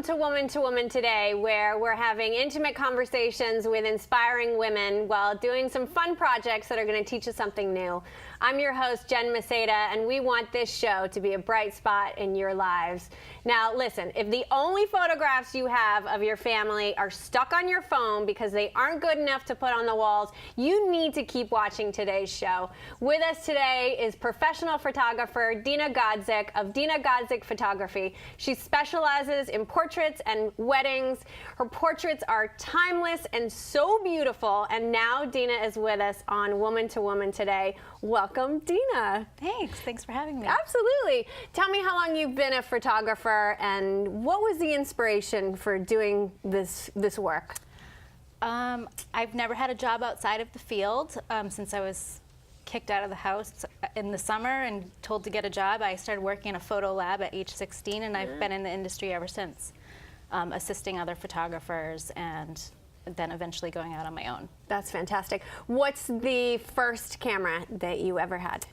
Welcome to Woman2Woman Today, where we're having intimate conversations with inspiring women while doing some fun projects that are going to teach us something new. I'm your host, Jen Maseda, and we want this show to be a bright spot in your lives. Now, listen, if the only photographs you have of your family are stuck on your phone because they aren't good enough to put on the walls, you need to keep watching today's show. With us today is professional photographer Dina Godzik of Dina Godzik Photography. She specializes in portraits and weddings. Her portraits are timeless and so beautiful. And now Dina is with us on Woman2Woman Today. Welcome, Dina. Thanks for having me. Absolutely. Tell me how long you've been a photographer and what was the inspiration for doing this work? I've never had a job outside of the field since I was kicked out of the house in the summer and told to get a job. I started working in a photo lab at age 16, and I've been in the industry ever since, assisting other photographers and then eventually going out on my own. That's fantastic. What's the first camera that you ever had?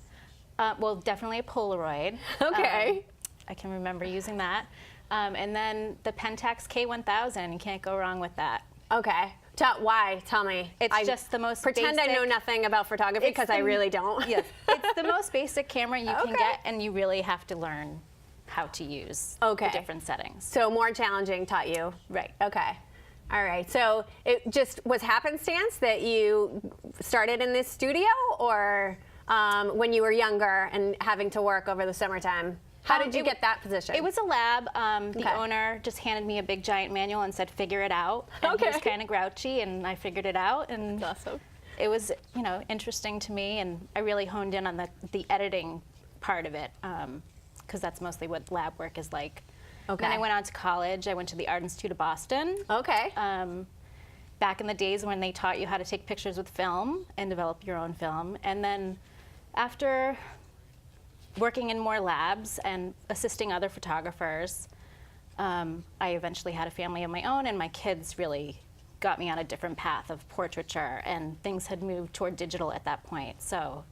Well, definitely a Polaroid. Okay. I can remember using that. And then the Pentax K1000, you can't go wrong with that. Okay. Why? Tell me. It's just the most pretend basic. I know nothing about photography because I really don't. Yes. It's the most basic camera you can get, and you really have to learn how to use the different settings. So more challenging taught you. Right. Okay. All right. So it just was happenstance that you started in this studio, or when you were younger and having to work over the summertime? How did you get that position? It was a lab. The owner just handed me a big giant manual and said, "Figure it out." And he was kind of grouchy, and I figured it out. And awesome. It was, interesting to me, and I really honed in on the editing part of it, because that's mostly what lab work is like. Okay. Then I went on to college. I went to the Art Institute of Boston. Okay. Back in the days when they taught you how to take pictures with film and develop your own film. And then after working in more labs and assisting other photographers, I eventually had a family of my own, and my kids really got me on a different path of portraiture, and things had moved toward digital at that point. So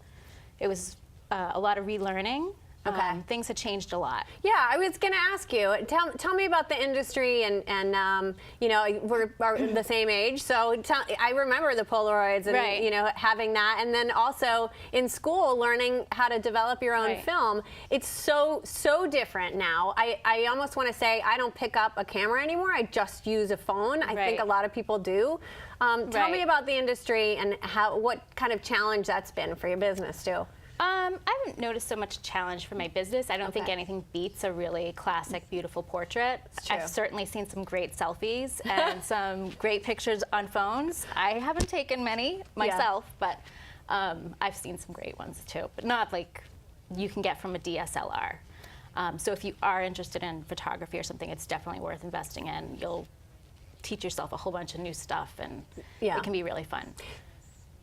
it was a lot of relearning. Okay. Things had changed a lot. Yeah, I was going to ask you. Tell me about the industry, and we're the same age, so I remember the Polaroids and having that, and then also in school learning how to develop your own film. It's so different now. I almost want to say I don't pick up a camera anymore. I just use a phone. I think a lot of people do. Tell me about the industry and what kind of challenge that's been for your business too. I haven't noticed so much challenge for my business. I don't think anything beats a really classic, beautiful portrait. I've certainly seen some great selfies and some great pictures on phones. I haven't taken many myself, but I've seen some great ones too, but not like you can get from a DSLR. So if you are interested in photography or something, it's definitely worth investing in. You'll teach yourself a whole bunch of new stuff, and it can be really fun.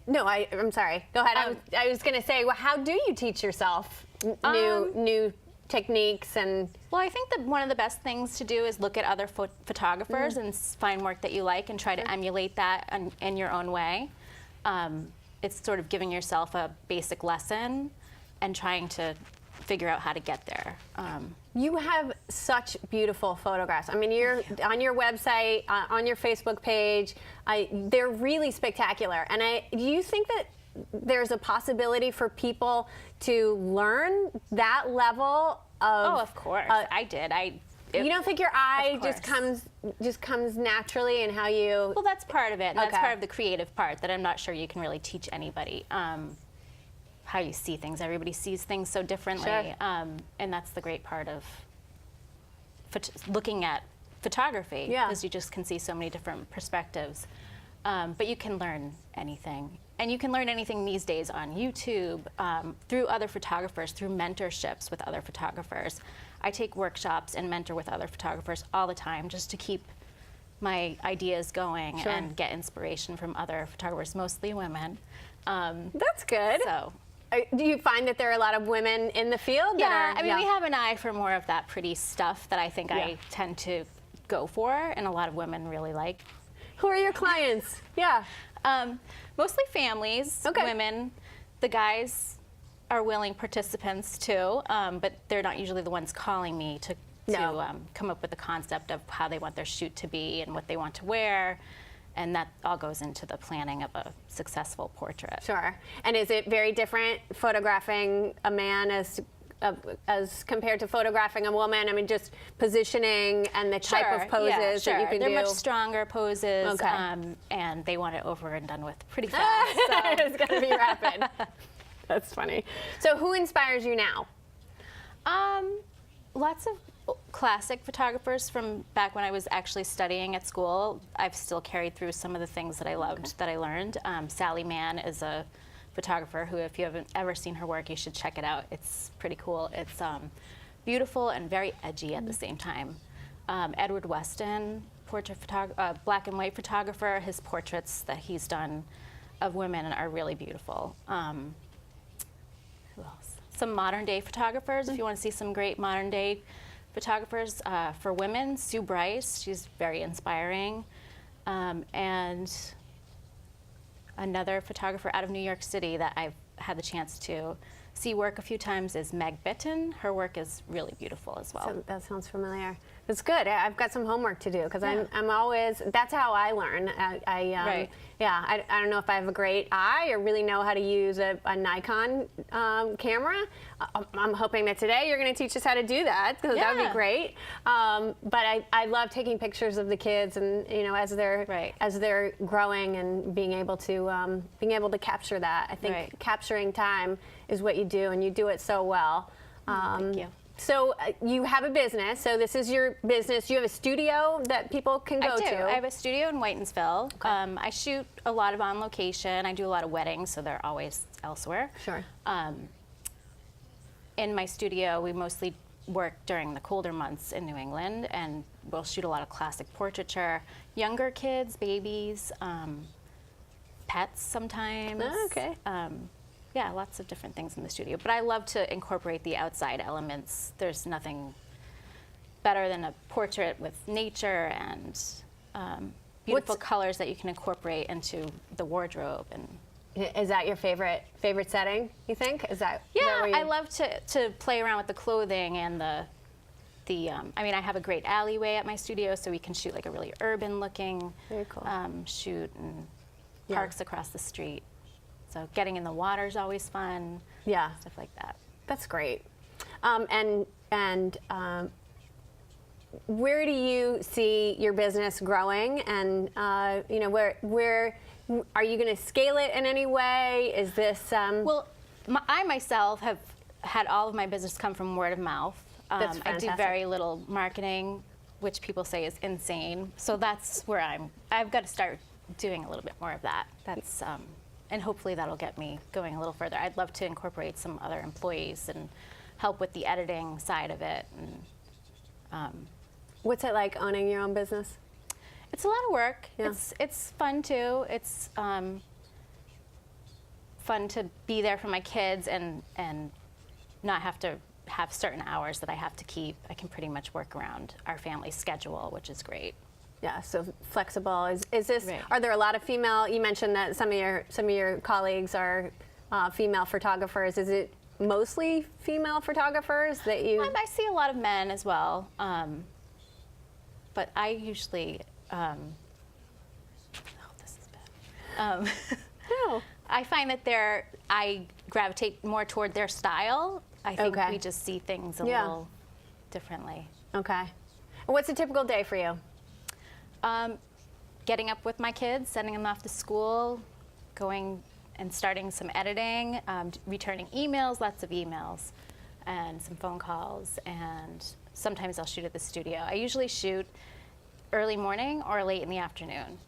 No, I'm sorry. Go ahead. I was going to say, well, how do you teach yourself new techniques and? Well, I think that one of the best things to do is look at other photographers and find work that you like and try to emulate that in your own way. It's sort of giving yourself a basic lesson and trying to figure out how to get there. You have such beautiful photographs. I mean, you're on your website, on your Facebook page. They're really spectacular. And do you think that there's a possibility for people to learn that level of? Oh, of course. I did. You don't think your eye just comes naturally in how you? Well, that's part of it. And that's part of the creative part that I'm not sure you can really teach anybody. How you see things. Everybody sees things so differently, and that's the great part of looking at photography, because you just can see so many different perspectives. But you can learn anything, and you can learn anything these days on YouTube, through other photographers, through mentorships with other photographers. I take workshops and mentor with other photographers all the time just to keep my ideas going and get inspiration from other photographers, mostly women. That's good. So. Do you find that there are a lot of women in the field? I mean, we have an eye for more of that pretty stuff that I think I tend to go for, and a lot of women really like. Who are your clients? Mostly families, women. The guys are willing participants too, but they're not usually the ones calling me to to come up with the concept of how they want their shoot to be and what they want to wear. And that all goes into the planning of a successful portrait. Sure. And is it very different photographing a man as compared to photographing a woman? I mean, just positioning and the type of poses that you can do. They're much stronger poses, and they want it over and done with pretty fast. So. It's going to be rapid. That's funny. So who inspires you now? Lots of classic photographers from back when I was actually studying at school. I've still carried through some of the things that I loved, that I learned. Sally Mann is a photographer who, if you haven't ever seen her work, you should check it out. It's pretty cool. It's beautiful and very edgy at the same time. Edward Weston, black and white photographer, his portraits that he's done of women are really beautiful. Who else? Some modern day photographers, if you want to see some great modern day photographers for women. Sue Bryce, she's very inspiring. And another photographer out of New York City that I've had the chance to see work a few times is Meg Bitton. Her work is really beautiful as well. So that sounds familiar. It's good. I've got some homework to do because I'm always, that's how I learn. Right. Yeah, I don't know if I have a great eye or really know how to use a Nikon camera. I'm hoping that today you're going to teach us how to do that, because that would be great. But I love taking pictures of the kids, and as they're growing and being able to capture that. I think capturing time is what you do, and you do it so well. Thank you. So you have a business. So this is your business. You have a studio that people can go to. I have a studio in Whitensville. Okay. I shoot a lot of on location. I do a lot of weddings, so they're always elsewhere. Sure. In my studio, we mostly work during the colder months in New England, and we'll shoot a lot of classic portraiture, younger kids, babies, pets sometimes. Oh, okay. Yeah, lots of different things in the studio. But I love to incorporate the outside elements. There's nothing better than a portrait with nature and beautiful colors that you can incorporate into the wardrobe. And is that your favorite setting, you think? Is that I love to play around with the clothing and I mean, I have a great alleyway at my studio, so we can shoot like a really urban looking shoot, and parks across the street. So getting in the water is always fun. Yeah. Stuff like that. That's great. And where do you see your business growing? And where are you going to scale it in any way? Is this? Well, I myself have had all of my business come from word of mouth. That's fantastic. I do very little marketing, which people say is insane. So that's where I've got to start doing a little bit more of that. That's and hopefully that'll get me going a little further. I'd love to incorporate some other employees and help with the editing side of it. And, what's it like owning your own business? It's a lot of work. Yeah. It's fun too. It's fun to be there for my kids and not have to have certain hours that I have to keep. I can pretty much work around our family's schedule, which is great. Yeah, so flexible. Is this? Are there a lot of female? You mentioned that some of your colleagues are female photographers. Is it mostly female photographers that you? I see a lot of men as well, but I usually. This is bad. No. I find that I gravitate more toward their style. I think we just see things a little differently. Okay. And what's a typical day for you? Getting up with my kids, sending them off to school, going and starting some editing, returning emails, lots of emails, and some phone calls, and sometimes I'll shoot at the studio. I usually shoot early morning or late in the afternoon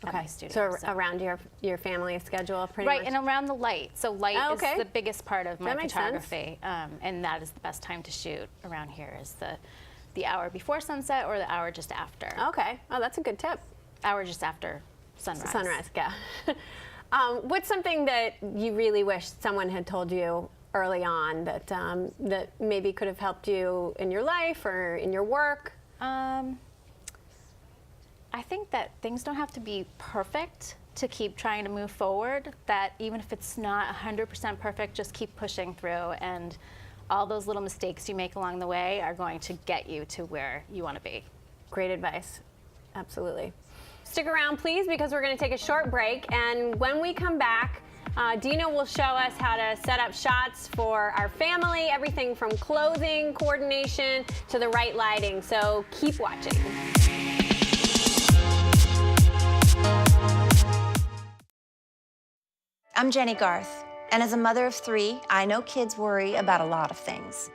at my studio. So around your family schedule, pretty much? Right, and around the light. So light is the biggest part of my photography, and that is the best time to shoot around here is the hour before sunset or the hour just after. Okay. Oh, that's a good tip. Hour just after sunrise. Sunrise, yeah. What's something that you really wish someone had told you early on that that maybe could have helped you in your life or in your work? I think that things don't have to be perfect to keep trying to move forward. That even if it's not 100% perfect, just keep pushing through and all those little mistakes you make along the way are going to get you to where you want to be. Great advice. Absolutely. Stick around, please, because we're going to take a short break. And when we come back, Dina will show us how to set up shots for our family, everything from clothing, coordination, to the right lighting. So keep watching. I'm Jenny Garth, and as a mother of 3, I know kids worry about a lot of things.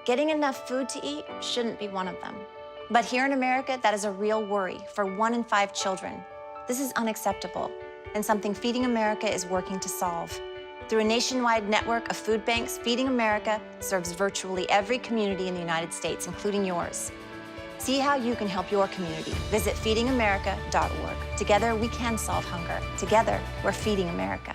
Getting enough food to eat shouldn't be one of them. But here in America, that is a real worry for 1 in 5 children. This is unacceptable, and something Feeding America is working to solve. Through a nationwide network of food banks, Feeding America serves virtually every community in the United States, including yours. See how you can help your community. Visit feedingamerica.org. Together, we can solve hunger. Together, we're Feeding America.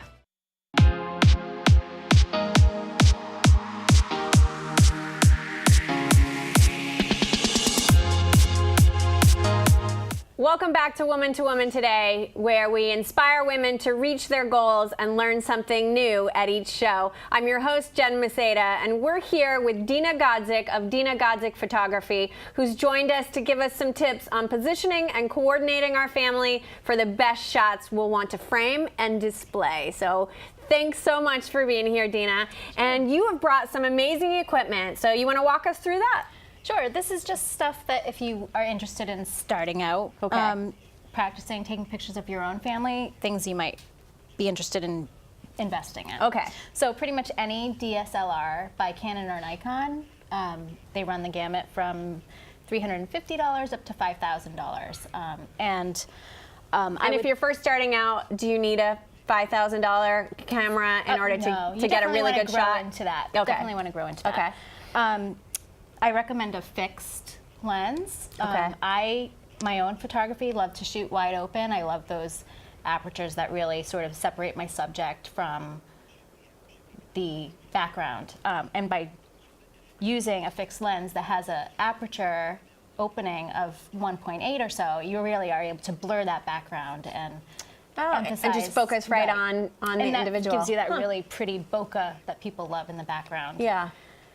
Welcome back to Woman2Woman Today, where we inspire women to reach their goals and learn something new at each show. I'm your host, Jen Maseda, and we're here with Dina Godzik of Dina Godzik Photography, who's joined us to give us some tips on positioning and coordinating our family for the best shots we'll want to frame and display. So thanks so much for being here, Dina. And you have brought some amazing equipment, so you want to walk us through that? Sure. This is just stuff that if you are interested in starting out, practicing taking pictures of your own family, things you might be interested in investing in. Okay. So pretty much any DSLR by Canon or Nikon, they run the gamut from $350 up to $5,000. And if you're first starting out, do you need a $5,000 camera in order to get a really good shot? Into that. Okay. Definitely want to grow into that. Okay. I recommend a fixed lens. Okay. My own photography, love to shoot wide open. I love those apertures that really sort of separate my subject from the background. And by using a fixed lens that has an aperture opening of 1.8 or so, you really are able to blur that background and emphasize. And just focus right on the individual. And that gives you that really pretty bokeh that people love in the background. Yeah.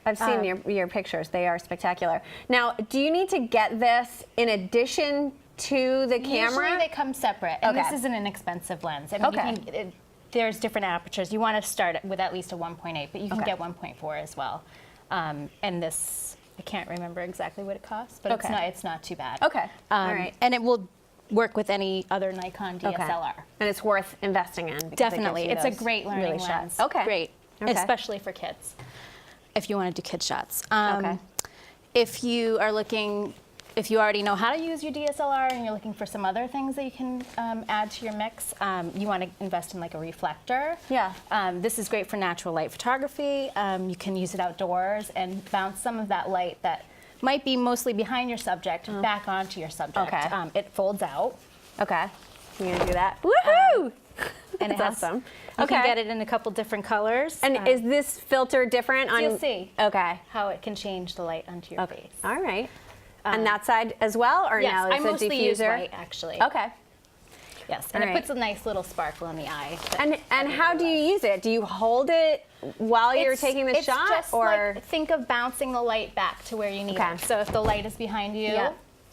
I've seen your pictures. They are spectacular. Now, do you need to get this in addition to the camera? Usually they come separate, and this is an inexpensive lens. I mean, there's different apertures. You want to start with at least a 1.8, but you can get 1.4 as well. And this, I can't remember exactly what it costs, but it's not too bad. Okay. All right. And it will work with any other Nikon DSLR. Okay. And it's worth investing in. Definitely. It's a great learning lens. Okay. Great. Okay. Especially for kids, if you want to do kid shots. If you already know how to use your DSLR and you're looking for some other things that you can add to your mix, you want to invest in like a reflector. Yeah. This is great for natural light photography. You can use it outdoors and bounce some of that light that might be mostly behind your subject back onto your subject. Okay. It folds out. Okay. You're going to do that? Woohoo! And That's awesome. You can get it in a couple different colors. And is this filter different? You'll see. Okay. How it can change the light onto your face. All right. And that side as well, or yes, no? It's I mostly a diffuser? use white, actually. Okay. Yes, and it puts a nice little sparkle in the eye. And how do you use it? Do you hold it while you're taking the shot, just or like, think of bouncing the light back to where you need it? So if the light is behind you,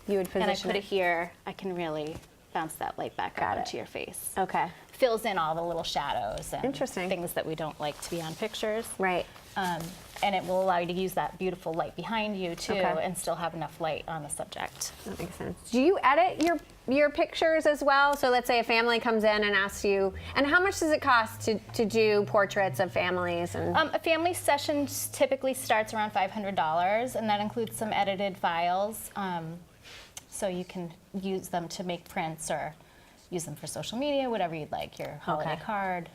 you would position and I put it here, I can really bounce that light back up onto your face. Okay. Fills in all the little shadows and Interesting. things that we don't like to be on pictures. Right. And it will allow you to use that beautiful light behind you too, and still have enough light on the subject. That makes sense. Do you edit your pictures as well? So let's say a family comes in and asks you, and how much does it cost to do portraits of families? And a family session typically starts around $500, and that includes some edited files. So you can use them to make prints or use them for social media, whatever you'd like. Your holiday card,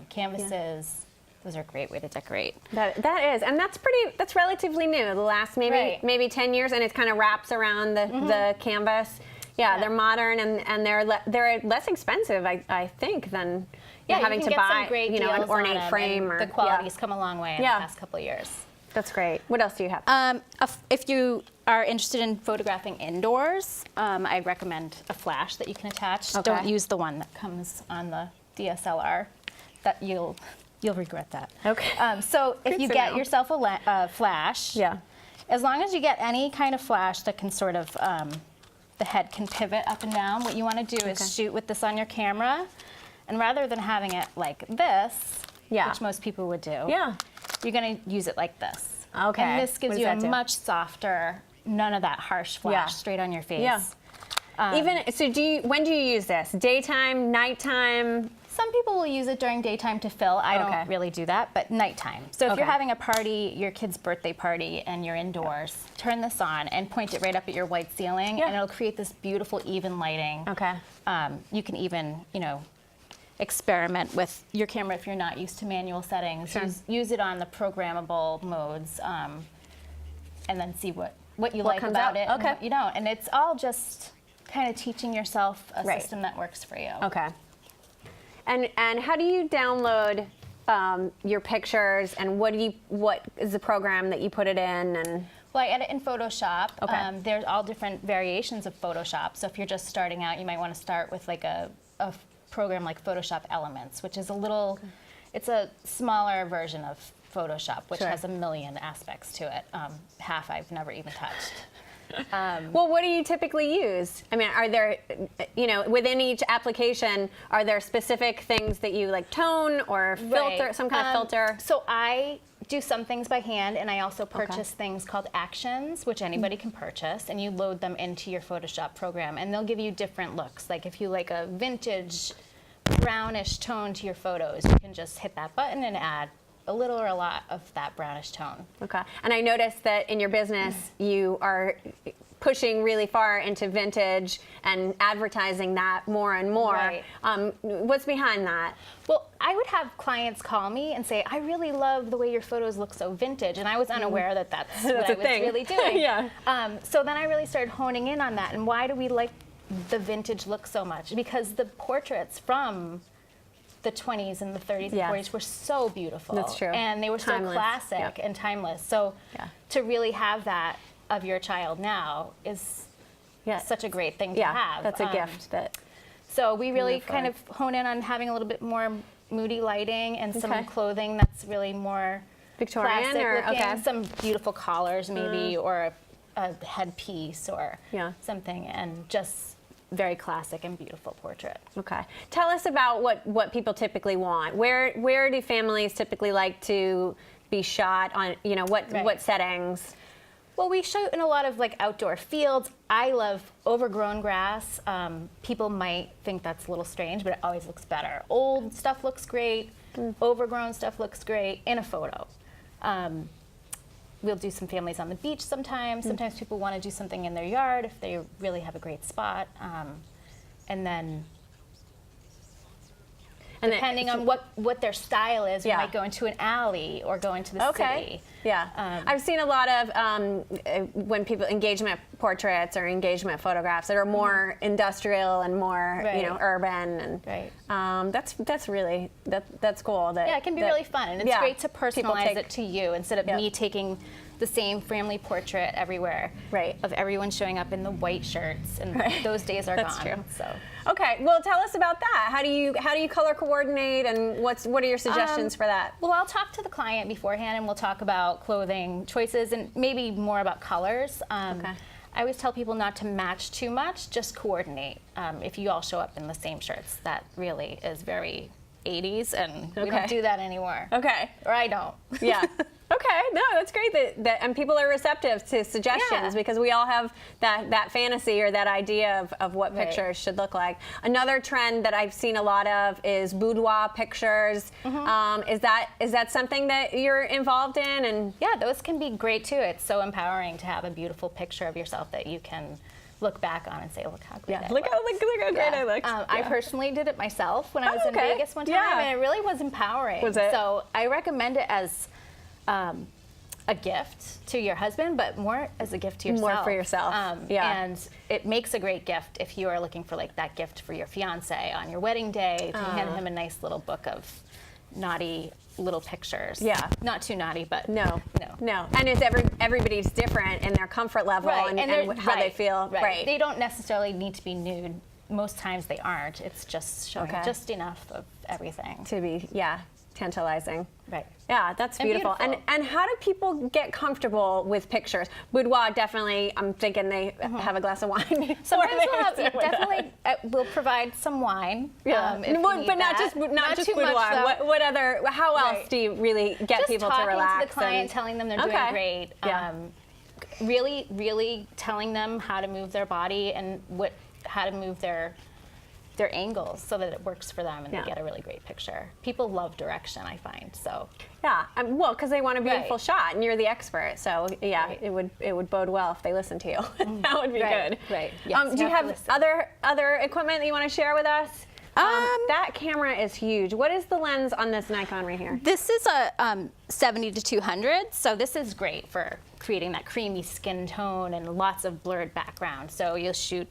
canvases. Those are a great way to decorate. That is, and that's relatively new. The last maybe 10 years, and it kind of wraps around the canvas. Yeah, they're modern and they're less expensive, I think, than having to buy an ornate frame. The quality's come a long way in the past couple of years. That's great. What else do you have? If you are interested in photographing indoors, I recommend a flash that you can attach. Don't use the one that comes on the DSLR. That you'll You'll regret that. Okay. So if you to get know. yourself a flash, Yeah. as long as you get any kind of flash that can sort of, the head can pivot up and down, what you want to do is shoot with this on your camera, and rather than having it like this, which most people would do, you're going to use it like this. Okay. And this gives What you does a that do? much softer, none of that harsh flash straight on your face. Yeah. So when do you use this? Daytime, nighttime? Some people will use it during daytime to fill. I don't really do that, but nighttime. So if you're having a party, your kid's birthday party, and you're indoors, turn this on and point it right up at your white ceiling, and it'll create this beautiful, even lighting. Okay. You can even, experiment with your camera if you're not used to manual settings. Sure. Use it on the programmable modes, and then see what you like comes about out. it and what you don't. And it's all just kind of teaching yourself a system that works for you. Okay. And how do you download your pictures, and what is the program that you put it in? And well, I edit in Photoshop. Okay. There's all different variations of Photoshop. So if you're just starting out, you might want to start with like a program like Photoshop Elements, which is it's a smaller version of Photoshop, which has a million aspects to it. Half I've never even touched. Well, what do you typically use? I mean, are there, within each application, are there specific things that you like, tone or filter, some kind of filter? So I do some things by hand, and I also purchase things called actions, which anybody can purchase, and you load them into your Photoshop program, and they'll give you different looks. Like if you like a vintage brownish tone to your photos, you can just hit that button and add a little or a lot of that brownish tone. Okay. And I noticed that in your business, you are pushing really far into vintage and advertising that more and more. Right. What's behind that? Well, I would have clients call me and say, I really love the way your photos look so vintage, and I was unaware that that's what I was really doing. So then I really started honing in on that, and why do we like the vintage look so much? Because the portraits from the 20s and the 30s and 40s were so beautiful. That's true. And they were Timeless. so classic and timeless. So to really have that of your child now is such a great thing to have. That's a gift. So we really kind of hone in on having a little bit more moody lighting and some clothing that's really more Victorian classic or looking. Some beautiful collars maybe, or a headpiece or something, and just very classic and beautiful portrait. Okay. Tell us about what people typically want. Where do families typically like to be shot on, what settings? Well, we shoot in a lot of like outdoor fields. I love overgrown grass. People might think that's a little strange, but it always looks better. Old stuff looks great. Overgrown stuff looks great in a photo. We'll do some families on the beach sometimes. Sometimes people want to do something in their yard if they really have a great spot. And then depending on what their style is, we might go into an alley or go into the city. Yeah. I've seen a lot of when people engagement portraits or engagement photographs that are more industrial and more urban, and that's really that's cool. It can be really fun, and it's great to personalize it to you instead of me taking the same family portrait everywhere of everyone showing up in the white shirts, and those days are That's gone. true. So. Okay, well, tell us about that. How do you color coordinate, and what are your suggestions for that? Well, I'll talk to the client beforehand, and we'll talk about clothing choices and maybe more about colors. I always tell people not to match too much, just coordinate. If you all show up in the same shirts, that really is very 80s, and we don't do that anymore. Okay. Or I don't. Yeah. Okay, no, that's great that and people are receptive to suggestions because we all have that fantasy or that idea of what pictures should look like. Another trend that I've seen a lot of is boudoir pictures. Is that something that you're involved in? And yeah, those can be great too. It's so empowering to have a beautiful picture of yourself that you can look back on and say, look how great I look look. how great I look. I personally did it myself when I was in Vegas one time, and it really was empowering. Was it? So I recommend it as a gift to your husband, but more as a gift to yourself. More for yourself. And it makes a great gift if you are looking for like that gift for your fiance on your wedding day, to hand him a nice little book of naughty little pictures. Yeah. Not too naughty, but no. And it's everybody's different in their comfort level and how they feel. Right. They don't necessarily need to be nude. Most times they aren't. It's just showing just enough of everything. To be, tantalizing. Right. Yeah, that's beautiful. beautiful. And how do people get comfortable with pictures? Boudoir definitely, I'm thinking they have a glass of wine. Sometimes we'll provide some wine. Yeah, if you need but that. not just too much, boudoir. though. What other? How else Right. do you really get Just people to talking relax? to the client, telling them they're doing great. Yeah. Really, really telling them how to move their body and how to move their angles so that it works for them and they get a really great picture. People love direction, I find. So Yeah, well, because they want a beautiful Right. shot, and you're the expert. So yeah, Right. it would bode well if they listen to you. That would be good. Right. Yes, do you have other equipment that you want to share with us? That camera is huge. What is the lens on this Nikon right here? This is a 70 to 200, so this is great for creating that creamy skin tone and lots of blurred background. So you'll shoot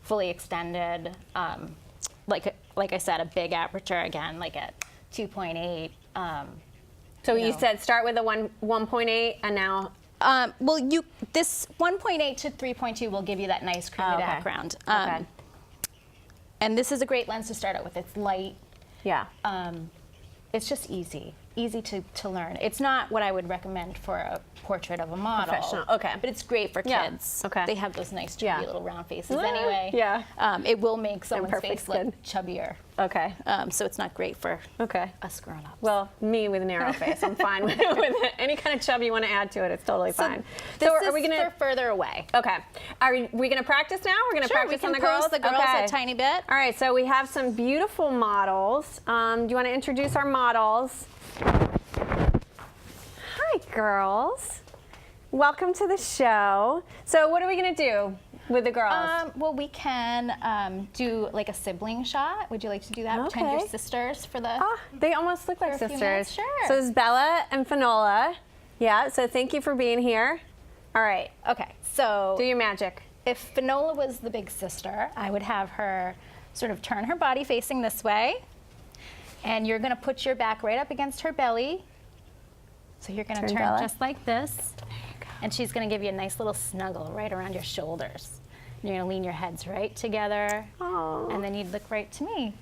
fully extended, like I said, a big aperture again, like at 2.8. So you said start with a 1.8, and now. This 1.8 to 3.2 will give you that nice creamy background. Okay. And this is a great lens to start out with. It's light. Yeah. It's just easy to learn. It's not what I would recommend for a portrait of a model. Professional, okay. But it's great for Yeah, kids. okay. They have those nice chubby little round faces Ah, anyway. yeah. It will make someone's perfect face look skin. chubbier. Okay. So it's not great for us grown-ups. Well, me with a narrow face, I'm fine with any kind of chub you want to add to it. It's totally fine. This are we is gonna? for further away. Okay. Are we gonna practice now? We're gonna Sure, practice we on can the girls. pose the girls Okay. a tiny bit. All right. So we have some beautiful models. Do you want to introduce our models? Hi, girls. Welcome to the show. So what are we gonna do with the girls? Well, we can do like a sibling shot. Would you like to do that? Pretend Okay. you're sisters for the. They almost look like For a few sisters. minutes, sure. So it's Bella and Finola. Yeah. So thank you for being here. All right. Okay, so Do your magic. if Finola was the big sister, I would have her sort of turn her body facing this way, and you're going to put your back right up against her belly. So you're going to Turn turn Bella. just like this, and she's going to give you a nice little snuggle right around your shoulders. And you're going to lean your heads right together, Aw. and then you'd look right to me.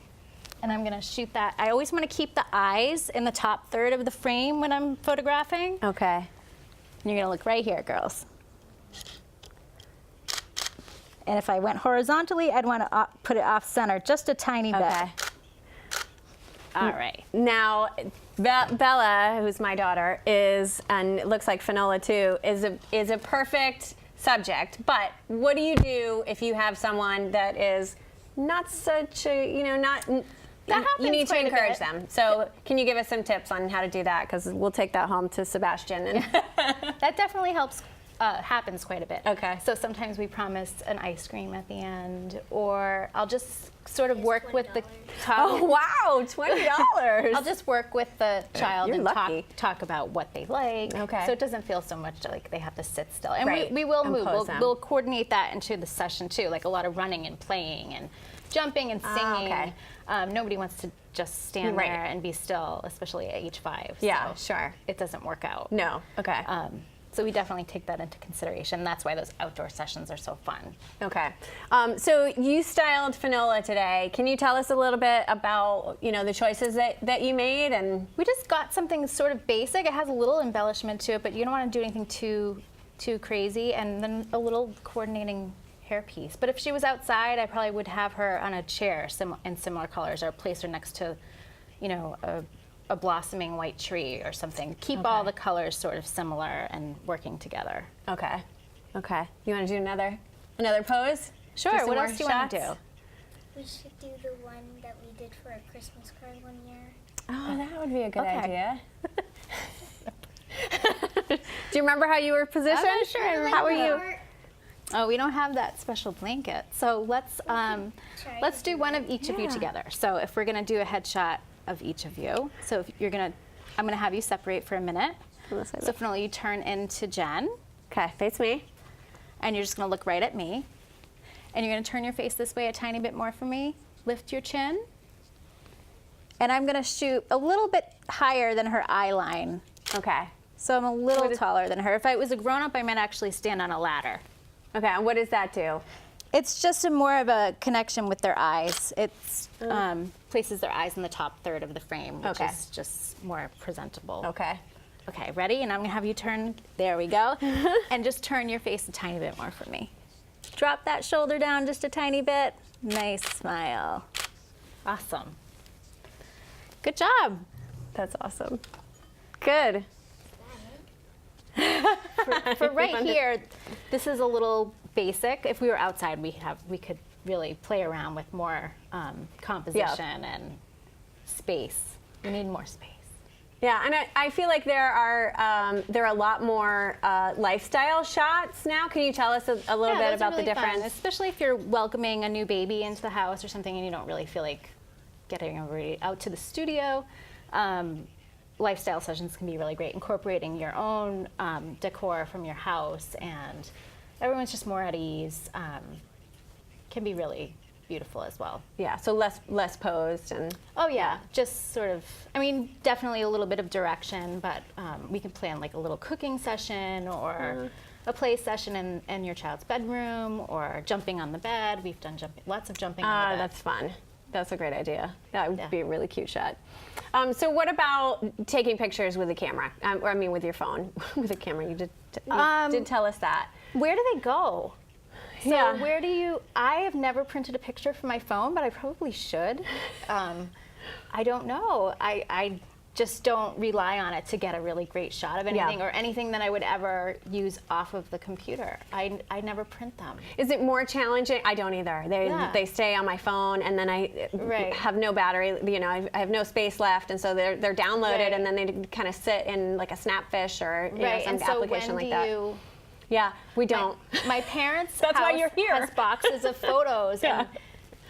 And I'm going to shoot that. I always want to keep the eyes in the top third of the frame when I'm photographing. Okay. And you're going to look right here, girls. And if I went horizontally, I'd want to put it off center just a tiny bit. Okay. All right. Now, Bella, who's my daughter, is, and it looks like Finola too, is a perfect subject. But what do you do if you have someone that is not such a, not. That you need happens to quite a encourage bit. them. So can you give us some tips on how to do that? Because we'll take that home to Sebastian. And That definitely helps. Happens quite a bit. Okay. So sometimes we promise an ice cream at the end, or I'll just sort of work with the oh, wow, $20. I'll just work with the child You're and lucky. talk about what they like. Okay. So it doesn't feel so much like they have to sit still. And Right. we will And move. pose them. We'll coordinate that into the session too, like a lot of running and playing and jumping and singing. okay. Nobody wants to just stand Right. there and be still, especially at age 5. Yeah, so sure. It doesn't work out. No. Okay. So we definitely take that into consideration. That's why those outdoor sessions are so fun. Okay. So you styled Finola today. Can you tell us a little bit about, the choices that you made? And We just got something sort of basic. It has a little embellishment to it, but you don't want to do anything too crazy. And then a little coordinating hairpiece. But if she was outside, I probably would have her on a chair in similar colors, or place her next to, a blossoming white tree or something. Keep all the colors sort of similar and working together. Okay. You want to do another pose? Sure. Do some What more else do you want to shots? do? We should do the one that we did for a Christmas card one year. Oh, that would be a good Okay. idea. Do you remember how you were positioned? I'm not sure. How were you? Oh, we don't have that special blanket. So let's do one of each of you together. So if we're gonna do a headshot of each of you, so if I'm gonna have you separate for a minute. So Finola, you turn into Jen, Okay, face me. and you're just gonna look right at me, and you're gonna turn your face this way a tiny bit more for me. Lift your chin, and I'm gonna shoot a little bit higher than her eye line. Okay. So I'm a little taller than her. If I was a grown-up, I might actually stand on a ladder. Okay, and what does that do? It's just more of a connection with their eyes. It's places their eyes in the top third of the frame, which is just more presentable. Okay. Okay, ready? And I'm gonna have you turn, there we go, and just turn your face a tiny bit more for me. Drop that shoulder down just a tiny bit. Nice smile. Awesome. Good job. That's awesome. Good. For right here, this is a little basic. If we were outside, we could really play around with more composition and space. We need more space. Yeah, and I feel like there are a lot more lifestyle shots now. Can you tell us a little bit about the difference? Fun, especially if you're welcoming a new baby into the house or something and you don't really feel like getting everybody out to the studio. Lifestyle sessions can be really great, incorporating your own decor from your house, and everyone's just more at ease. Can be really beautiful as well. Yeah, so less posed and. Oh yeah, just sort of. I mean, definitely a little bit of direction, but we can plan like a little cooking session or a play session in your child's bedroom, or jumping on the bed. We've done lots of jumping on the bed. That's fun. That's a great idea. That would be a really cute shot. So what about taking pictures with a camera? Or I mean with your phone, with a camera. You did tell us that. Where do they go? So Yeah. where do you, I have never printed a picture from my phone, but I probably should. I don't know. I just don't rely on it to get a really great shot of anything or anything that I would ever use off of the computer. I never print them. Is it more challenging? I don't either. They stay on my phone, and then I have no battery. You know, I have no space left, and so they're downloaded, and then they kind of sit in like a Snapfish or you know, some and so application when like that. You, yeah, we don't. My parents' That's house why you're here. has boxes of photos. Yeah. And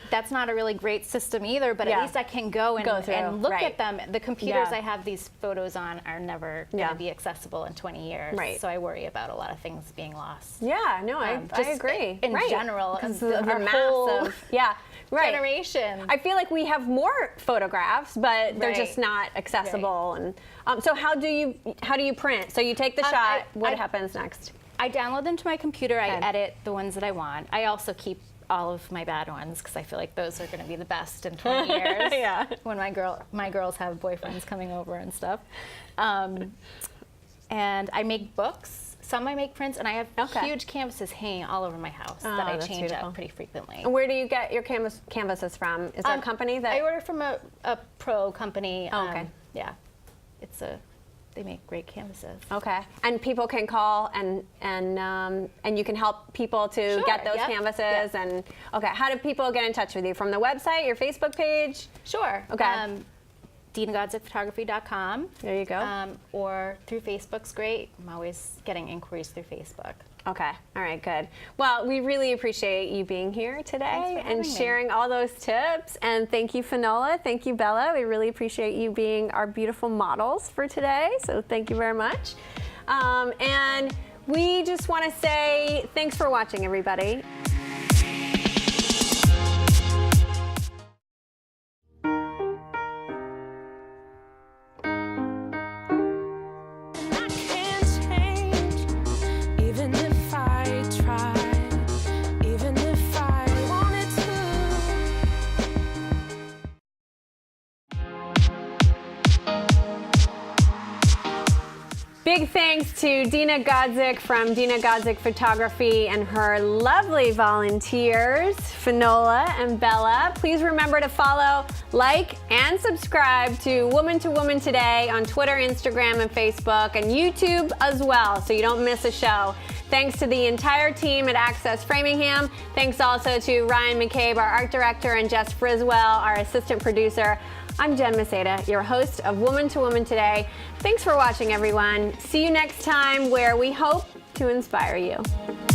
that's not a really great system either, but at least I can go and look at them. The computers I have these photos on are never going to be accessible in 20 years. Right. So I worry about a lot of things being lost. Yeah, no, I agree. In general, because the the whole massive, generation. I feel like we have more photographs, but they're just not accessible. And so how do you print? So you take the shot. What happens next? I download them to my computer. I edit the ones that I want. I also keep all of my bad ones because I feel like those are going to be the best in 20 years. When my girls have boyfriends coming over and stuff. And I make books. Some I make prints, and I have huge canvases hanging all over my house that I change out pretty frequently. And where do you get your canvases from? Is there a company that? I order from a pro company. Oh, okay. Yeah, they make great canvases. Okay, and people can call and you can help people to get those canvases. And okay, how do people get in touch with you? From the website, your Facebook page? Sure. Okay. DinaGodzikPhotography.com. There you go. Or through Facebook's great. I'm always getting inquiries through Facebook. Okay. All right, good. Well, we really appreciate you being here today and sharing all those tips. And thank you, Finola. Thank you, Bella. We really appreciate you being our beautiful models for today. So thank you very much. And we just want to say thanks for watching, everybody. Big thanks to Dina Godzik from Dina Godzik Photography and her lovely volunteers, Finola and Bella. Please remember to follow, like, and subscribe to Woman2Woman Today on Twitter, Instagram, and Facebook, and YouTube as well, so you don't miss a show. Thanks to the entire team at Access Framingham. Thanks also to Ryan McCabe, our art director, and Jess Friswell, our assistant producer. I'm Jen Maseda, your host of Woman2Woman Today. Thanks for watching, everyone. See you next time, where we hope to inspire you.